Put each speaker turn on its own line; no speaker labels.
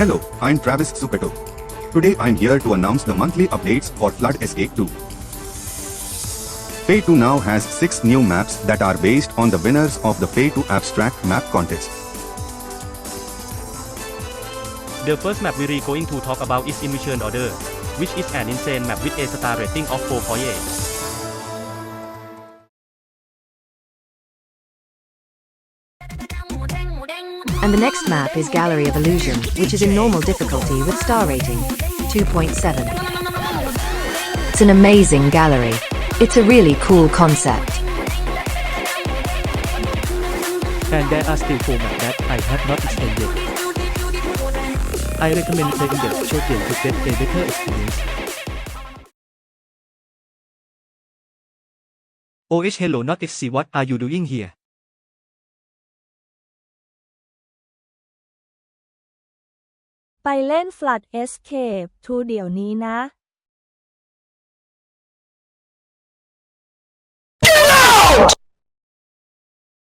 Hello, I'm Travis Supeto. Today I'm here to announce the monthly updates for Flood Escape 2. Phase 2 now has 6 new maps that are based on the winners of the Phase 2 Abstract Map Contest.
The first map we're going to talk about is Invasion Order, which is an insane map with a star rating of 4.8.
And the next map is Gallery of Illusion, which is in normal difficulty with star rating 2.7. It's an amazing gallery. It's a really cool concept.
And there are still 4 maps that I have not explained yet. I recommend playing the short game to get a better experience. Oh hello not XC, what are you doing here?
ไปเล่น Flood Escape 2 เดี๋ยวนี้นะ